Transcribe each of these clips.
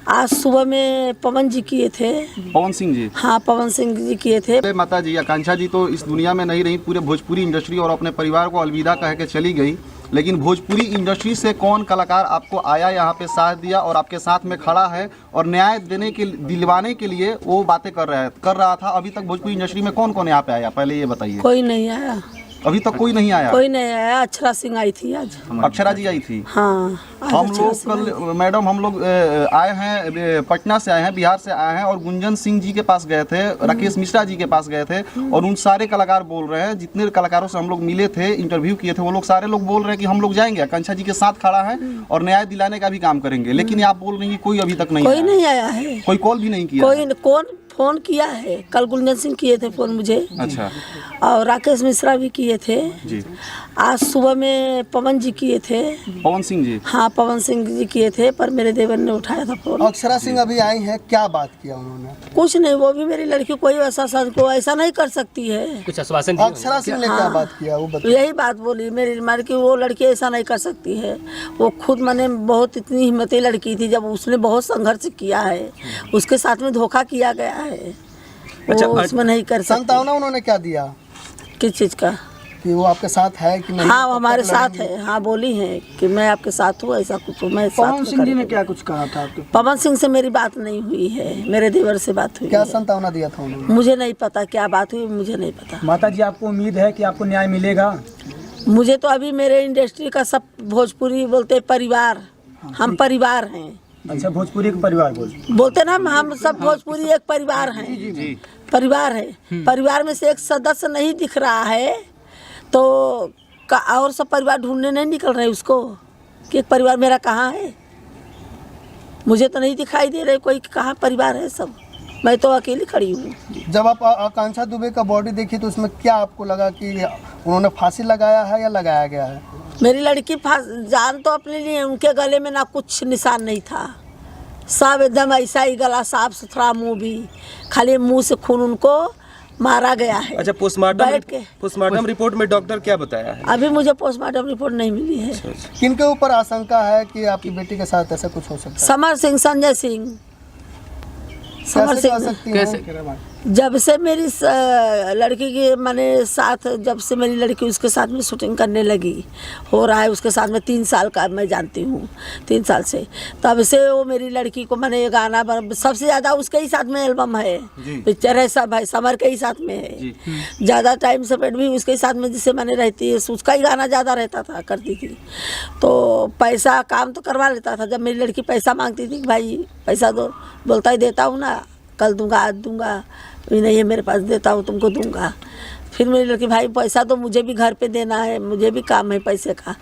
आज सुबह में पवन जी किए थे। पवन सिंह जी? हाँ, पवन सिंह जी किए थे। माता जी, आकांक्षा जी तो इस दुनिया में नहीं रही, पूरे भोजपुरी इंडस्ट्री और अपने परिवार को अलविदा कह के चली गई। लेकिन भोजपुरी इंडस्ट्री से कौन कलाकार आपको आया, यहाँ पे साथ दिया और आपके साथ में खड़ा है और न्याय देने के दिलवाने के लिए वो बातें कर रहा था? अभी तक भोजपुरी इंडस्ट्री में कौन कौन यहाँ पे आया, पहले ये बताइए। कोई नहीं आया, अभी तक कोई नहीं आया? कोई नहीं आया। अक्षरा सिंह आई थी आज। अक्षरा जी आई थी? हाँ, हम लोग कल मैडम हम लोग आए हैं, पटना से आए हैं, बिहार से आए हैं और गुंजन सिंह जी के पास गए थे, राकेश मिश्रा जी के पास गए थे और उन सारे कलाकार बोल रहे हैं, जितने कलाकारों से हम लोग मिले थे, इंटरव्यू किए थे, वो लोग सारे लोग बोल रहे हैं कि हम लोग जाएंगे, आकांक्षा जी के साथ खड़ा है और न्याय दिलाने का भी काम करेंगे। लेकिन आप बोल रही हैं कोई अभी तक नहीं कोई नहीं आया है, कोई कॉल भी नहीं किया? कोई कौन फोन किया है? कल गुंजन सिंह किए थे फोन मुझे। अच्छा। और राकेश मिश्रा भी किए थे जी। आज सुबह में पवन जी किए थे। पवन सिंह जी? हाँ, पवन सिंह जी किए थे, पर मेरे देवर ने उठाया था फोन। अक्षरा सिंह अभी आई हैं, क्या बात किया उन्होंने? कुछ नहीं, वो भी मेरी लड़की कोई ऐसा नहीं कर सकती है। कुछ आश्वासन दिया? अक्षरा सिंह ने क्या बात किया वो बताइए। यही बात बोली मेरी मार की, वो लड़की ऐसा नहीं कर सकती है। वो खुद मैंने बहुत इतनी हिम्मती लड़की थी, जब उसने बहुत संघर्ष किया है, उसके साथ में धोखा किया गया है, वो उसमें नहीं कर सकती। संतावना उन्होंने क्या दिया? किस चीज़ का? कि वो आपके साथ है कि नहीं? हाँ, वो हमारे साथ है। हाँ, बोली है कि मैं आपके साथ हूँ, ऐसा कुछ मैं साथ। पवन सिंह जी ने क्या कुछ कहा था आपके? पवन सिंह से मेरी बात नहीं हुई है, मेरे देवर से बात हुई क्या है। संतावना दिया था उन्होंने? मुझे नहीं पता क्या बात हुई, मुझे नहीं पता। माता जी, आपको उम्मीद है कि आपको न्याय मिलेगा? मुझे तो अभी मेरे इंडस्ट्री का सब भोजपुरी बोलते परिवार, हम परिवार हैं। अच्छा, भोजपुरी का परिवार बोलते ना, हम सब भोजपुरी एक परिवार हैं। जी। परिवार है, परिवार में से एक सदस्य नहीं दिख रहा है तो और सब परिवार ढूंढने नहीं निकल रहे उसको कि एक परिवार मेरा कहाँ है। मुझे तो नहीं दिखाई दे रहे कोई कहाँ परिवार है, सब मैं तो अकेली खड़ी हूँ। जब आप आकांक्षा दुबे का बॉडी देखी तो उसमें क्या आपको लगा कि उन्होंने फांसी लगाया है या लगाया गया है? मेरी लड़की जान तो अपने लिए, उनके गले में ना कुछ निशान नहीं था, सब एकदम ऐसा ही गला, साफ सुथरा, मुंह भी, खाली मुंह से खून उनको मारा गया है। अच्छा, पोस्टमार्टम रिपोर्ट में डॉक्टर क्या बताया है? अभी मुझे पोस्टमार्टम रिपोर्ट नहीं मिली है। किनके ऊपर आशंका है कि आपकी बेटी के साथ ऐसा कुछ हो सकता है? समर सिंह, संजय सिंह, समर कैसे कह सिंह। सकती हैं? जब से मेरी लड़की के मैंने साथ, जब से मेरी लड़की उसके साथ में शूटिंग करने लगी, हो रहा है उसके साथ में 3 साल का मैं जानती हूँ, 3 साल से, तब से वो मेरी लड़की को मैंने ये गाना सबसे ज़्यादा उसके ही साथ में एल्बम है, पिक्चर है, सब है, समर के ही साथ में है। ज़्यादा टाइम स्पेंड भी उसके साथ में, जिससे मैंने रहती है, उसका ही गाना ज़्यादा रहता था, करती थी। तो पैसा काम तो करवा लेता था। जब मेरी लड़की पैसा मांगती थी, भाई पैसा दो, बोलता ही देता हूँ ना, कल दूंगा, आज दूंगा, नहीं है मेरे पास, देता हूँ तुमको दूंगा। फिर मेरी लड़की, भाई पैसा तो मुझे भी घर पे देना है, मुझे भी काम है पैसे का।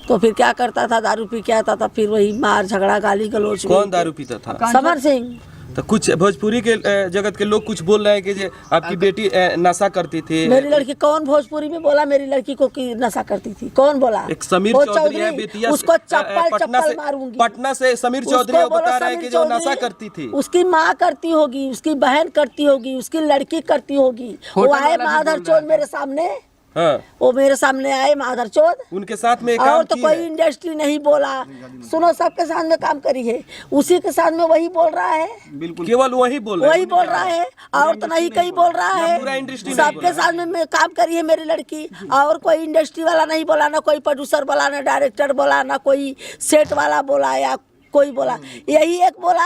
तो फिर क्या करता था, दारू पी के आता था, फिर वही मार झगड़ा, गाली गलौज। कौन दारू पीता था? समर सिंह। तो कुछ भोजपुरी के जगत के लोग कुछ बोल रहे हैं कि आपकी बेटी नशा करती थी। मेरी लड़की, कौन भोजपुरी में बोला मेरी लड़की को कि नशा करती थी? कौन बोला? एक समीर चौधरी है बेतिया, उसको चप्पल मारूंगी। पटना से समीर चौधरी बता रहे हैं कि जो नशा करती थी। उसकी माँ करती होगी, उसकी बहन करती होगी, उसकी लड़की करती होगी। वो आए माधर चौध मेरे सामने, हाँ, वो मेरे सामने आए माधर चौध, उनके साथ में और काम तो कोई इंडस्ट्री नहीं बोला। सुनो, सबके साथ में काम करी है, उसी के साथ में वही बोल रहा है, बिल्कुल केवल वही बोल रहा है, और तो नहीं कहीं बोल रहा है। सबके साथ में काम करी है मेरी लड़की, और कोई इंडस्ट्री वाला नहीं बोला, ना कोई प्रोड्यूसर बोला, ना डायरेक्टर बोला, ना कोई सेट वाला बोला या कोई बोला। यही एक बोला,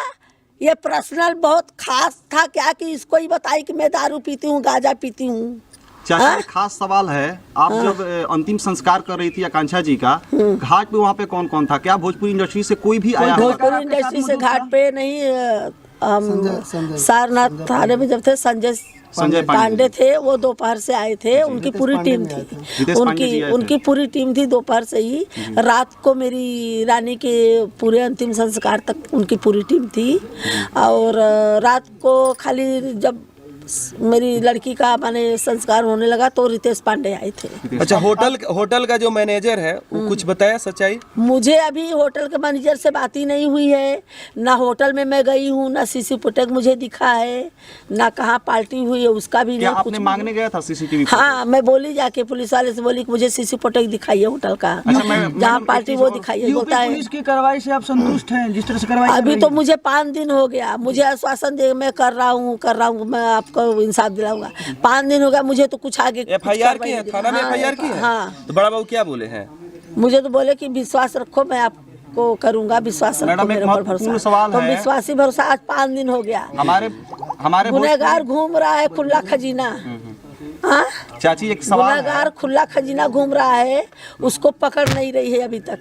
ये पर्सनल बहुत खास था क्या कि इसको ही बताई कि मैं दारू पीती हूँ, गांजा पीती हूँ। चाचा, एक खास सवाल है, आप जब अंतिम संस्कार कर रही थी आकांक्षा जी का, घाट पे वहाँ पे कौन कौन था? क्या भोजपुरी इंडस्ट्री से कोई भी आया? भोजपुरी इंडस्ट्री से घाट पे नहीं, हम सारनाथ थाने में जब थे, संजय पांडे थे, वो दोपहर से आए थे, उनकी पूरी टीम थी, उनकी पूरी टीम थी। दोपहर से ही रात को मेरी रानी के पूरे अंतिम संस्कार तक उनकी पूरी टीम थी। और रात को खाली जब मेरी लड़की का माने संस्कार होने लगा तो रितेश पांडे आए थे। अच्छा, होटल का जो मैनेजर है वो कुछ बताया सच्चाई? मुझे अभी होटल के मैनेजर से बात ही नहीं हुई है, ना होटल में मैं गई हूँ, ना सीसी फुटेज मुझे दिखा है, ना कहाँ पार्टी हुई है उसका भी क्या नहीं। आपने कुछ मांगने गया था सीसीटीवी? हाँ, मैं बोली जाके पुलिस वाले से बोली कि मुझे सीसी फुटेज दिखाइए होटल का, जहाँ पार्टी वो दिखाइए। होता है पुलिस की कार्रवाई से आप संतुष्ट हैं जिस तरह से कार्रवाई अभी तो मुझे 5 दिन हो गया, मुझे आश्वासन दे मैं कर रहा हूँ, मैं आपको इंसाफ दिलाऊंगा। 5 दिन हो गया, मुझे तो कुछ आगे FIR की है, थाना में FIR की है। हाँ, तो बड़ा बाबू क्या बोले हैं? मुझे तो बोले कि विश्वास रखो, मैं आपको करूंगा, विश्वास रखो मैडम, एक मेरे पर महत्वपूर्ण भरोसा। सवाल तो है। विश्वासी भरोसा आज 5 दिन हो गया। हमारे गुनहगार घूम रहा है खुला खजीना। हाँ, चाची, एक सवाल है। गुनहगार खुला खजीना घूम रहा है, उसको पकड़ नहीं रही है अभी तक।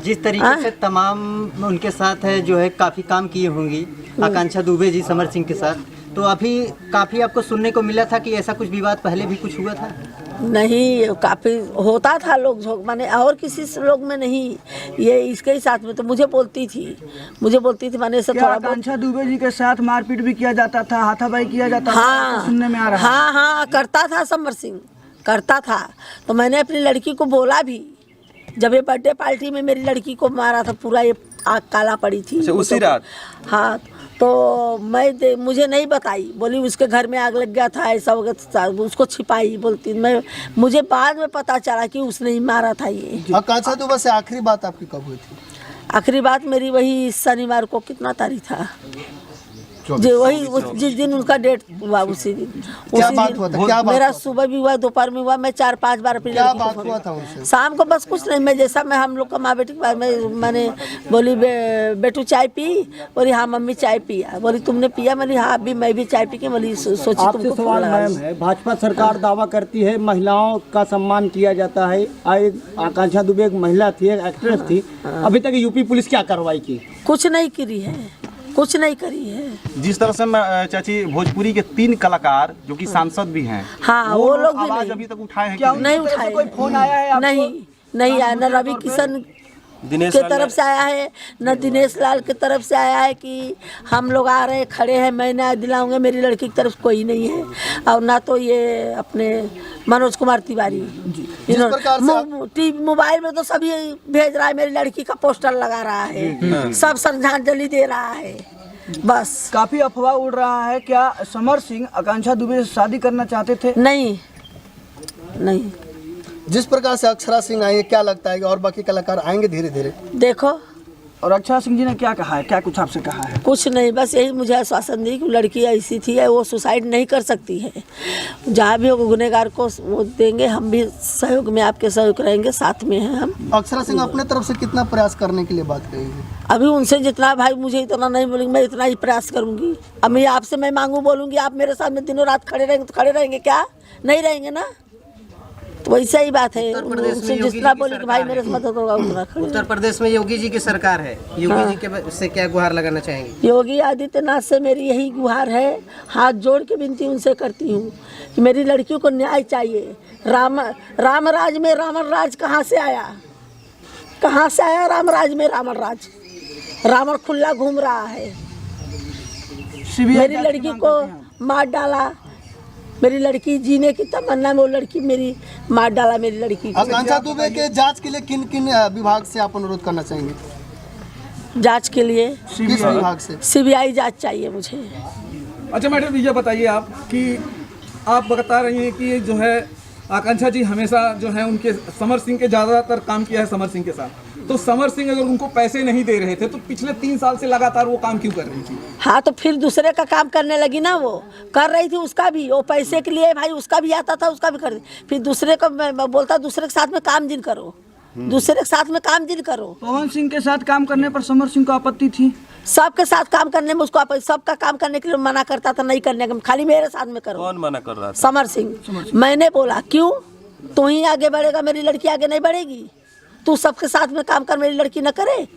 जिस तरीके से तमाम उनके साथ है जो है काफ़ी काम किए होंगी आकांक्षा दुबे जी समर सिंह के साथ, तो अभी काफ़ी आपको सुनने को मिला था कि ऐसा कुछ विवाद पहले भी कुछ हुआ था? नहीं, काफ़ी होता था लोग झोंक माने, और किसी से लोग में नहीं, ये इसके ही साथ में तो मुझे बोलती थी माने से थोड़ा बहुत। आकांक्षा दुबे जी के साथ मारपीट भी किया जाता था, हाथापाई किया जाता था, हाँ, सुनने में आ रहा है। हाँ, करता था समर सिंह, करता था। तो मैंने अपनी लड़की को बोला भी, जब ये बर्थडे पार्टी में मेरी लड़की को मारा था, पूरा ये आँख काला पड़ी थी। अच्छा, उसी रात? हाँ, तो मुझे नहीं बताई, बोली उसके घर में आग लग गया था, ऐसा हो गया, उसको छिपाई बोलती। मुझे बाद में पता चला कि उसने ही मारा था ये। आकांक्षा दुबे से आखिरी बात आपकी कब हुई थी? आखिरी बात मेरी वही शनिवार को, कितना तारीख था जी, वही जिस दिन उनका डेट हुआ उसी दिन। क्या बात हुआ था? क्या बात मेरा हुआ था? सुबह भी हुआ, दोपहर में हुआ, मैं 4-5 बार अपनी क्या लड़की को बात फोन हुआ किया। था उनसे? शाम को बस कुछ नहीं, मैं जैसा मैं हम लोग का माँ बेटी के बारे में मैंने बोली बेटू चाय पी? बोली हाँ मम्मी चाय पिया। बोली तुमने पिया? बोली हाँ, अभी मैं भी चाय पी के बोली सोची आपसे तुमको सवाल मैम है, भाजपा सरकार दावा करती है महिलाओं का सम्मान किया जाता है। आकांक्षा दुबे एक महिला थी, एक एक्ट्रेस थी, अभी तक यूपी पुलिस क्या कार्रवाई की? कुछ नहीं करी है, कुछ नहीं करी है। जिस तरह से मैं चाची, भोजपुरी के 3 कलाकार जो कि सांसद भी हैं, हाँ, वो लोग भी आवाज नहीं, अभी तक उठाए हैं? क्या कि नहीं उठाए। कोई फोन आया है आपको? नहीं आया, न रवि किशन दिनेश के लाल तरफ से आया है, न दिनेश लाल की तरफ से आया है कि हम लोग आ रहे हैं, खड़े हैं, मैं न्याय दिलाऊंगा। मेरी लड़की की तरफ कोई नहीं है, और ना तो ये अपने मनोज कुमार तिवारी। मोबाइल में तो सभी भेज रहा है, मेरी लड़की का पोस्टर लगा रहा है, सब श्रद्धांजलि दे रहा है, बस। काफी अफवाह उड़ रहा है, क्या समर सिंह आकांक्षा दुबे से शादी करना चाहते थे? नहीं, जिस प्रकार से अक्षरा सिंह आई है, क्या लगता है कि और बाकी कलाकार आएंगे धीरे धीरे? देखो, और अक्षरा सिंह जी ने क्या कहा है, क्या कुछ आपसे कहा है? कुछ नहीं, बस यही मुझे आश्वासन दी कि लड़की ऐसी थी है, वो सुसाइड नहीं कर सकती है। जहाँ भी होगा गुनहगार को वो देंगे, हम भी सहयोग में आपके सहयोग रहेंगे, साथ में हैं हम। अक्षरा सिंह अपने तरफ से कितना प्रयास करने के लिए बात कही? अभी उनसे जितना, भाई मुझे इतना नहीं बोलेंगे, मैं इतना ही प्रयास करूँगी। अब मैं आपसे मैं मांगू बोलूँगी, आप मेरे साथ में दिनों रात खड़े रहेंगे तो खड़े रहेंगे क्या? नहीं रहेंगे ना। तो वैसा ही बात है, उनसे जितना बोले कि भाई मेरे से मदद होगा उतना खड़े। उत्तर प्रदेश में योगी जी की सरकार है, योगी जी के से क्या गुहार लगाना चाहेंगे? योगी आदित्यनाथ से मेरी यही गुहार है, हाथ जोड़ के विनती उनसे करती हूँ कि मेरी लड़कियों को न्याय चाहिए। राम राज में रावण राज कहाँ से आया? कहाँ से आया राम राज में रावण राज? रावण खुला घूम रहा है, मेरी लड़की को मार डाला, मेरी लड़की जीने की तमन्ना में वो लड़की मेरी मार डाला मेरी लड़की को। आकांक्षा दुबे के जांच के लिए किन किन विभाग से आप अनुरोध करना चाहेंगे? जांच के लिए किस विभाग से? CBI जांच चाहिए मुझे। अच्छा मैडम, ये बताइए आप कि आप बता रही हैं कि जो है आकांक्षा जी हमेशा जो है उनके समर सिंह के ज़्यादातर काम किया है समर सिंह के साथ, तो समर सिंह अगर उनको पैसे नहीं दे रहे थे तो पिछले 3 साल से लगातार वो काम क्यों कर रही थी? हाँ, तो फिर दूसरे का काम करने लगी ना, वो कर रही थी, उसका भी वो पैसे के लिए भाई उसका भी आता था, उसका भी कर दी। फिर दूसरे को मैं बोलता दूसरे के साथ में काम जिन करो, दूसरे के साथ में काम जिन करो। पवन सिंह के साथ काम करने पर समर सिंह को आपत्ति थी? सबके साथ काम करने में उसको सबका काम करने के लिए मना करता था, नहीं करने का, खाली मेरे साथ में करो। कौन मना कर रहा था? समर सिंह। मैंने बोला क्यों, तू ही आगे बढ़ेगा, मेरी लड़की आगे नहीं बढ़ेगी? तू सबके साथ में काम कर, मेरी लड़की न करे,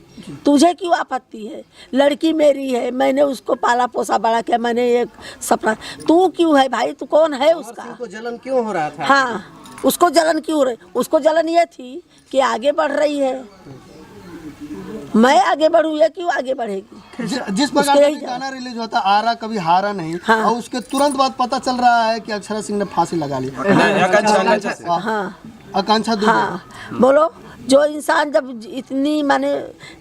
तुझे क्यों आपत्ति है? लड़की मेरी है, मैंने उसको पाला पोसा बड़ा किया, मैंने एक सपना, तू क्यों है भाई? तू कौन है उसका? को जलन क्यों हो रहा था? हाँ, उसको जलन क्यों हो रही? उसको जलन ये थी कि आगे बढ़ रही है, मैं आगे बढ़ूँ, ये क्यों आगे बढ़ेगी? जिस प्रकार उसके का यही- गाना रिलीज होता आरा कभी हारा नहीं, हाँ। और उसके तुरंत बाद पता चल रहा है कि अक्षरा सिंह ने फांसी लगा ली। आकांक्षा हाँ आकांक्षा दुबे हाँ बोलो। जो इंसान जब इतनी माने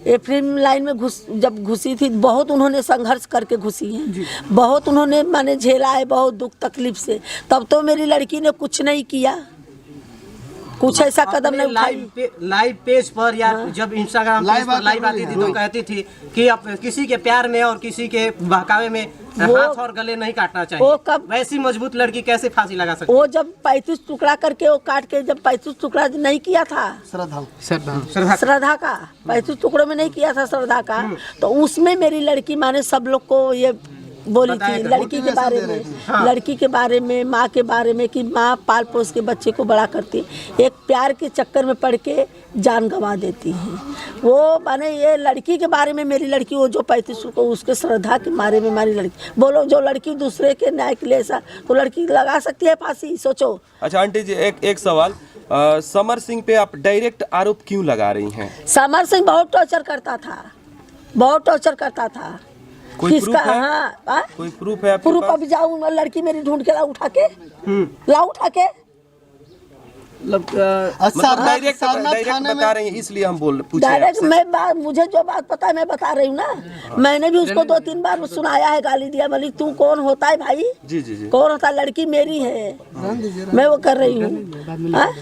ये फिल्म लाइन में जब घुसी थी, बहुत उन्होंने संघर्ष करके घुसी हैं, बहुत उन्होंने माने झेला है, बहुत दुख तकलीफ से। तब तो मेरी लड़की ने कुछ नहीं किया, कुछ ऐसा कदम नहीं उठाई। लाइव पेज पर या जब इंस्टाग्राम पेज पर लाइव आती थी तो कहती थी कि अब किसी के प्यार में और किसी के बहकावे में हाथ और गले नहीं काटना वो चाहिए। कब- वैसी मजबूत लड़की कैसे फांसी लगा सकती? वो जब 35 टुकड़ा करके वो काट के, जब 35 टुकड़ा नहीं किया था श्रद्धा का, 35 टुकड़ों में नहीं किया था श्रद्धा का, तो उसमें मेरी लड़की माने सब लोग को ये बोली थी लड़की के बारे में, लड़की के बारे में, माँ के बारे में, कि माँ पाल पोस के बच्चे को बड़ा करती है, एक प्यार के चक्कर में पड़ के जान गंवा देती है। वो माने ये लड़की के बारे में मेरी लड़की, वो जो 35 को उसके श्रद्धा के बारे में हमारी लड़की, बोलो जो लड़की दूसरे के न्याय के लिए ऐसा, तो लड़की लगा सकती है फांसी? सोचो। अच्छा आंटी जी, एक सवाल, समर सिंह पे आप डायरेक्ट आरोप क्यों लगा रही हैं? समर सिंह बहुत टॉर्चर करता था, बहुत टॉर्चर करता था। कोई किसका? प्रूफ है? हाँ कोई प्रूफ है आपके प्रूफ? पास? अभी जाऊँ लड़की मेरी ढूंढ के ला उठा के, ला उठा के। मतलब डायरेक्ट बता रही हैं, इसलिए हम पूछे डायरेक्ट आपसे। मुझे जो बात पता है मैं बता रही हूँ ना। मैंने भी उसको 2-3 बार सुनाया है, गाली दिया, बोली तू कौन होता है भाई, जी जी जी। कौन होता है, लड़की मेरी है, मैं वो कर रही हूँ। हाँ?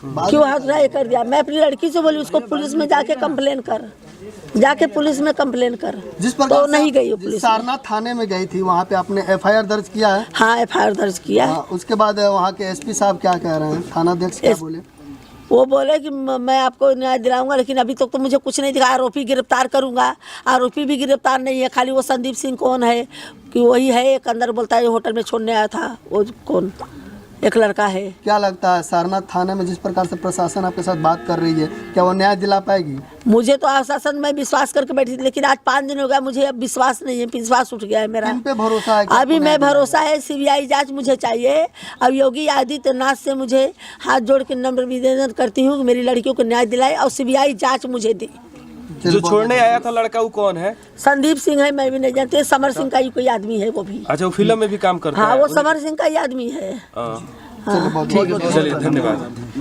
क्यों हाथ उठाए कर दिया? मैं अपनी लड़की से बोली उसको पुलिस में जाके कंप्लेन कर, जाके पुलिस में कंप्लेन कर, जिस प्रकार तो नहीं गई वो से पुलिस में। सारनाथ थाने में गई थी, वहाँ पे आपने FIR दर्ज किया है? हाँ FIR दर्ज किया है। हाँ, उसके बाद वहाँ के SP साहब क्या कह रहे हैं, थानाध्यक्ष क्या बोले? वो बोले कि मैं आपको न्याय दिलाऊंगा, लेकिन अभी तक तो मुझे कुछ नहीं दिखा। आरोपी गिरफ्तार करूंगा, आरोपी भी गिरफ्तार नहीं है, खाली वो संदीप सिंह कौन है कि वही है, एक अंदर बोलता है होटल में छोड़ने आया था, वो कौन एक लड़का है। क्या लगता है सारनाथ थाने में जिस प्रकार से प्रशासन आपके साथ बात कर रही है, क्या वो न्याय दिला पाएगी? मुझे तो आश्वासन में विश्वास करके बैठी थी, लेकिन आज 5 दिन हो गया, मुझे अब विश्वास नहीं है, विश्वास उठ गया है मेरा। किन पे भरोसा है कि अभी आपको मैं न्याय दिलाएगी? भरोसा है CBI जांच मुझे चाहिए। अब योगी आदित्यनाथ से मुझे हाथ जोड़ के नम्र निवेदन करती हूँ कि मेरी लड़कियों को न्याय दिलाए और CBI जांच मुझे दी। जो छोड़ने आया था लड़का वो कौन है? संदीप सिंह है, मैं भी नहीं जानती, समर सिंह का ही कोई आदमी है वो भी। अच्छा वो फिल्म में भी काम करता हाँ है? वो समर सिंह का ही आदमी है। हाँ। चलिए, बहुत- चलिए धन्यवाद।